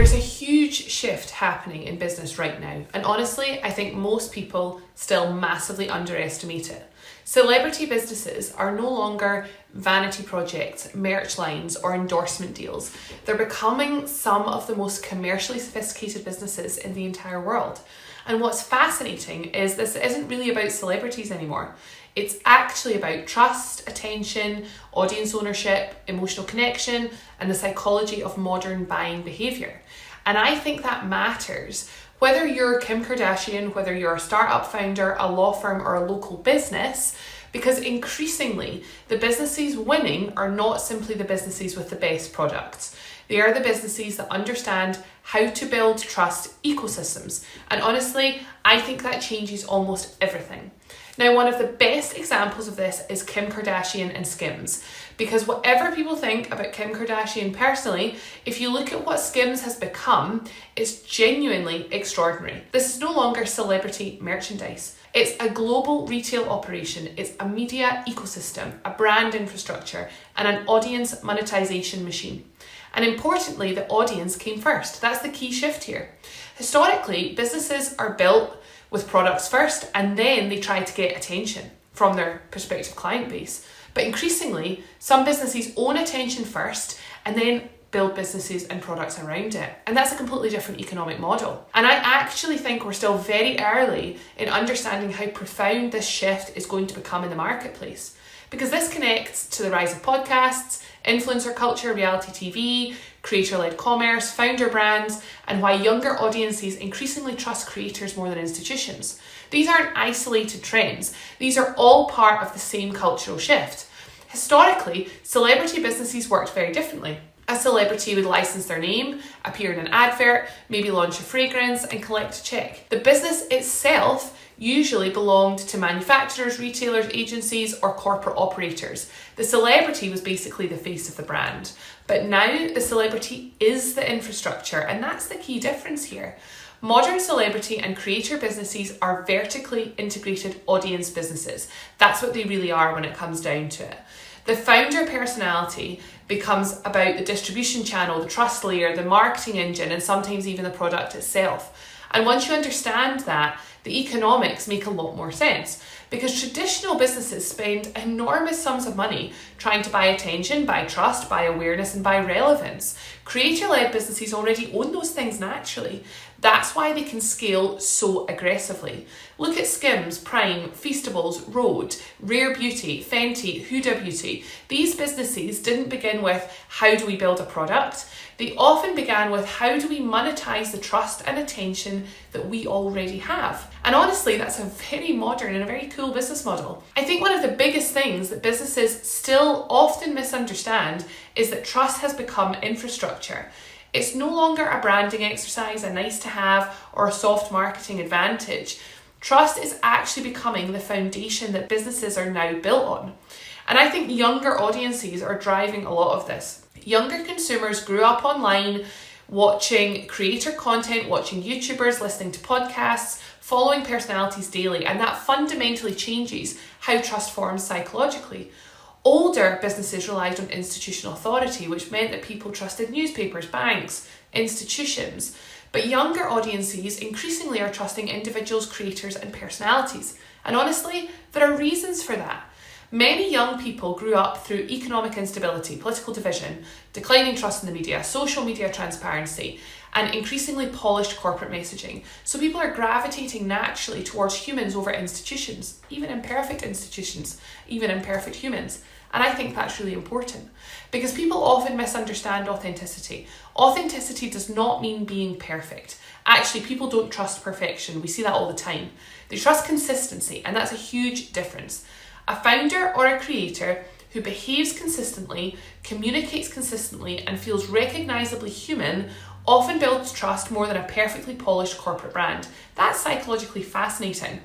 There's a huge shift happening in business right now, and honestly, I think most people still massively underestimate it. Celebrity businesses are no longer vanity projects, merch lines, or endorsement deals. They're becoming some of the most commercially sophisticated businesses in the entire world. And what's fascinating is this isn't really about celebrities anymore. It's actually about trust, attention, audience ownership, emotional connection, and the psychology of modern buying behaviour. And I think that matters. Whether you're Kim Kardashian, whether you're a startup founder, a law firm, or a local business, because increasingly the businesses winning are not simply the businesses with the best products. They are the businesses that understand how to build trust ecosystems. And honestly, I think that changes almost everything. Now, one of the best examples of this is Kim Kardashian and Skims. Because whatever people think about Kim Kardashian personally, if you look at what Skims has become, it's genuinely extraordinary. This is no longer celebrity merchandise. It's a global retail operation. It's a media ecosystem, a brand infrastructure, and an audience monetization machine. And importantly, the audience came first. That's the key shift here. Historically, businesses are built with products first, and then they try to get attention from their prospective client base. But increasingly, some businesses own attention first and then build businesses and products around it. And that's a completely different economic model. And I actually think we're still very early in understanding how profound this shift is going to become in the marketplace. Because this connects to the rise of podcasts, influencer culture, reality TV, creator-led commerce, founder brands, and why younger audiences increasingly trust creators more than institutions. These aren't isolated trends. These are all part of the same cultural shift. Historically, celebrity businesses worked very differently. A celebrity would license their name, appear in an advert, maybe launch a fragrance, and collect a check. The business itself usually belonged to manufacturers, retailers, agencies, or corporate operators. The celebrity was basically the face of the brand. But now the celebrity is the infrastructure, and that's the key difference here. Modern celebrity and creator businesses are vertically integrated audience businesses. That's what they really are when it comes down to it. The founder personality becomes about the distribution channel, the trust layer, the marketing engine, and sometimes even the product itself. And once you understand that, the economics make a lot more sense, because traditional businesses spend enormous sums of money trying to buy attention, buy trust, buy awareness, and buy relevance. Creator-led businesses already own those things naturally. That's why they can scale so aggressively. Look at Skims, Prime, Feastables, Rhode, Rare Beauty, Fenty, Huda Beauty. These businesses didn't begin with how do we build a product? They often began with how do we monetize the trust and attention that we already have? And honestly, that's a very modern and a very cool business model. I think one of the biggest things that businesses still often misunderstand is that trust has become infrastructure. It's no longer a branding exercise, a nice to have, or a soft marketing advantage. Trust is actually becoming the foundation that businesses are now built on. And I think younger audiences are driving a lot of this. Younger consumers grew up online, watching creator content, watching YouTubers, listening to podcasts, following personalities daily, and that fundamentally changes how trust forms psychologically. Older businesses relied on institutional authority, which meant that people trusted newspapers, banks, institutions. But younger audiences increasingly are trusting individuals, creators, and personalities. And honestly, there are reasons for that. Many young people grew up through economic instability, political division, declining trust in the media, social media transparency, and increasingly polished corporate messaging. So people are gravitating naturally towards humans over institutions, even imperfect institutions, even imperfect humans. And I think that's really important because people often misunderstand authenticity. Authenticity does not mean being perfect. Actually, people don't trust perfection. We see that all the time. They trust consistency, and that's a huge difference. A founder or a creator who behaves consistently, communicates consistently, and feels recognizably human often builds trust more than a perfectly polished corporate brand. That's psychologically fascinating.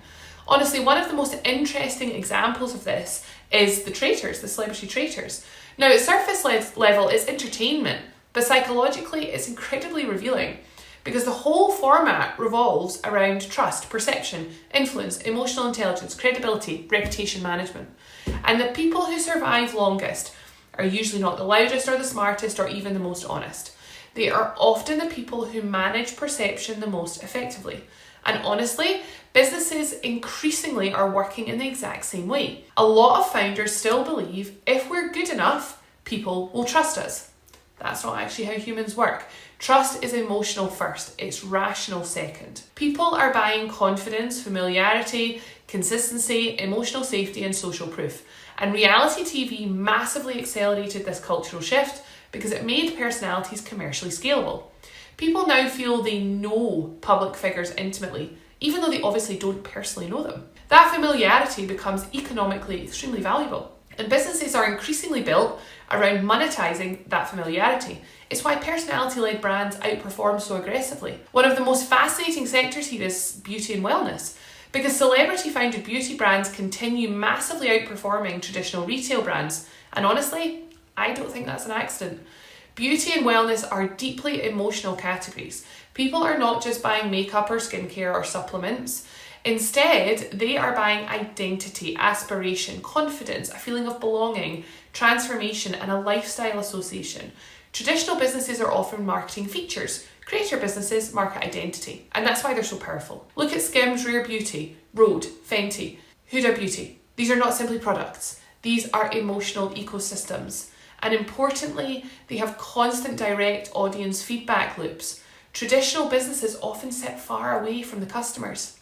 Honestly, one of the most interesting examples of this is the traitors, the celebrity traitors. Now, at surface level, it's entertainment, but psychologically, it's incredibly revealing because the whole format revolves around trust, perception, influence, emotional intelligence, credibility, reputation management. And the people who survive longest are usually not the loudest or the smartest or even the most honest. They are often the people who manage perception the most effectively. And honestly, businesses increasingly are working in the exact same way. A lot of founders still believe if we're good enough, people will trust us. That's not actually how humans work. Trust is emotional first, it's rational second. People are buying confidence, familiarity, consistency, emotional safety, and social proof. And reality TV massively accelerated this cultural shift because it made personalities commercially scalable. People now feel they know public figures intimately, even though they obviously don't personally know them. That familiarity becomes economically extremely valuable. And businesses are increasingly built around monetizing that familiarity. It's why personality-led brands outperform so aggressively. One of the most fascinating sectors here is beauty and wellness, because celebrity-founded beauty brands continue massively outperforming traditional retail brands. And honestly, I don't think that's an accident. Beauty and wellness are deeply emotional categories. People are not just buying makeup or skincare or supplements. Instead, they are buying identity, aspiration, confidence, a feeling of belonging, transformation, and a lifestyle association. Traditional businesses are often marketing features. Creator businesses market identity, and that's why they're so powerful. Look at Skims, Rare Beauty, Rhode, Fenty, Huda Beauty. These are not simply products. These are emotional ecosystems. And importantly, they have constant direct audience feedback loops. Traditional businesses often sit far away from the customers.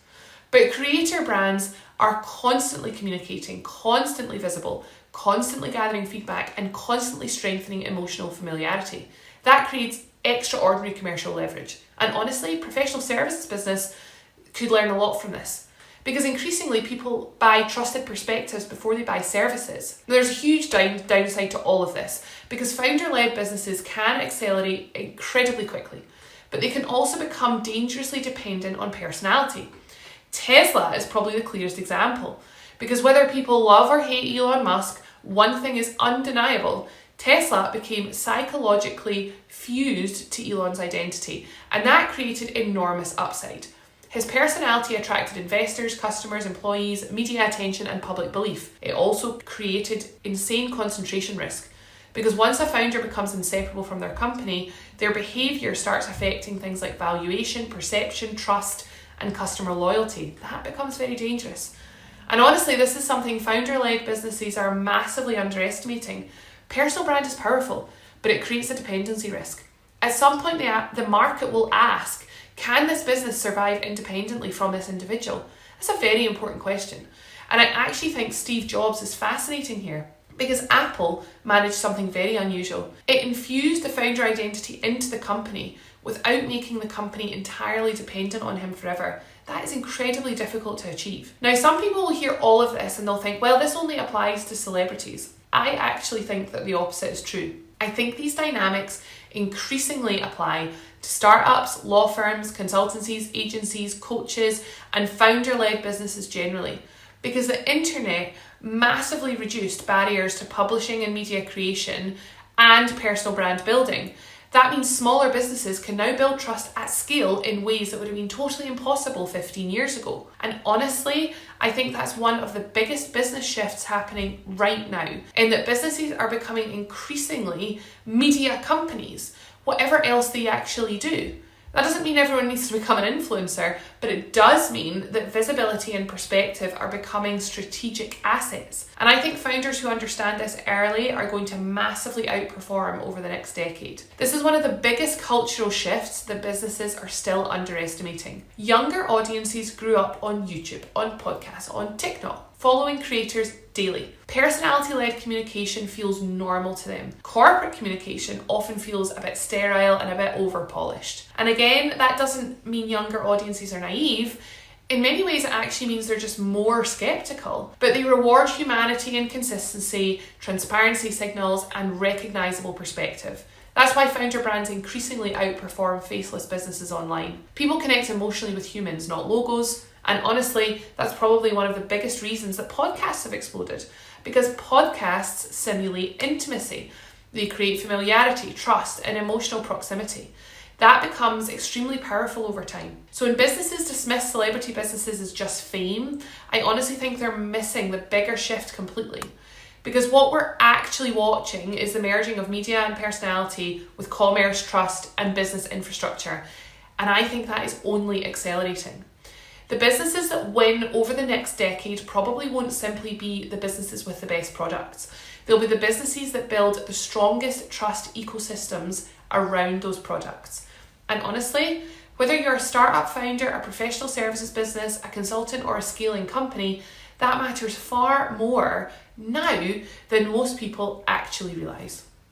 But creator brands are constantly communicating, constantly visible, constantly gathering feedback, and constantly strengthening emotional familiarity. That creates extraordinary commercial leverage. And honestly, professional services business could learn a lot from this, because increasingly people buy trusted perspectives before they buy services. There's a huge downside to all of this, because founder-led businesses can accelerate incredibly quickly, but they can also become dangerously dependent on personality. Tesla is probably the clearest example, because whether people love or hate Elon Musk, one thing is undeniable: Tesla became psychologically fused to Elon's identity, and that created enormous upside. His personality attracted investors, customers, employees, media attention, and public belief. It also created insane concentration risk, because once a founder becomes inseparable from their company, their behaviour starts affecting things like valuation, perception, trust, and customer loyalty. That becomes very dangerous. And honestly, this is something founder-led businesses are massively underestimating. Personal brand is powerful, but it creates a dependency risk. At some point, the market will ask, can this business survive independently from this individual? That's a very important question. And I actually think Steve Jobs is fascinating here, because Apple managed something very unusual. It infused the founder identity into the company without making the company entirely dependent on him forever. That is incredibly difficult to achieve. Now, some people will hear all of this and they'll think, well, this only applies to celebrities. I actually think that the opposite is true. I think these dynamics increasingly apply to startups, law firms, consultancies, agencies, coaches, and founder-led businesses generally, because the internet massively reduced barriers to publishing and media creation and personal brand building. That means smaller businesses can now build trust at scale in ways that would have been totally impossible 15 years ago. And honestly, I think that's one of the biggest business shifts happening right now, in that businesses are becoming increasingly media companies, whatever else they actually do. That doesn't mean everyone needs to become an influencer, but it does mean that visibility and perspective are becoming strategic assets. And I think founders who understand this early are going to massively outperform over the next decade. This is one of the biggest cultural shifts that businesses are still underestimating. Younger audiences grew up on YouTube, on podcasts, on TikTok, following creators daily. Personality-led communication feels normal to them. Corporate communication often feels a bit sterile and a bit over-polished. And again, that doesn't mean younger audiences are naive. In many ways, it actually means they're just more skeptical. But they reward humanity and consistency, transparency signals, and recognisable perspective. That's why founder brands increasingly outperform faceless businesses online. People connect emotionally with humans, not logos. And honestly, that's probably one of the biggest reasons that podcasts have exploded, because podcasts simulate intimacy. They create familiarity, trust, and emotional proximity. That becomes extremely powerful over time. So when businesses dismiss celebrity businesses as just fame, I honestly think they're missing the bigger shift completely. Because what we're actually watching is the merging of media and personality with commerce, trust, and business infrastructure. And I think that is only accelerating. The businesses that win over the next decade probably won't simply be the businesses with the best products. They'll be the businesses that build the strongest trust ecosystems around those products. And honestly, whether you're a startup founder, a professional services business, a consultant, or a scaling company, that matters far more now than most people actually realise.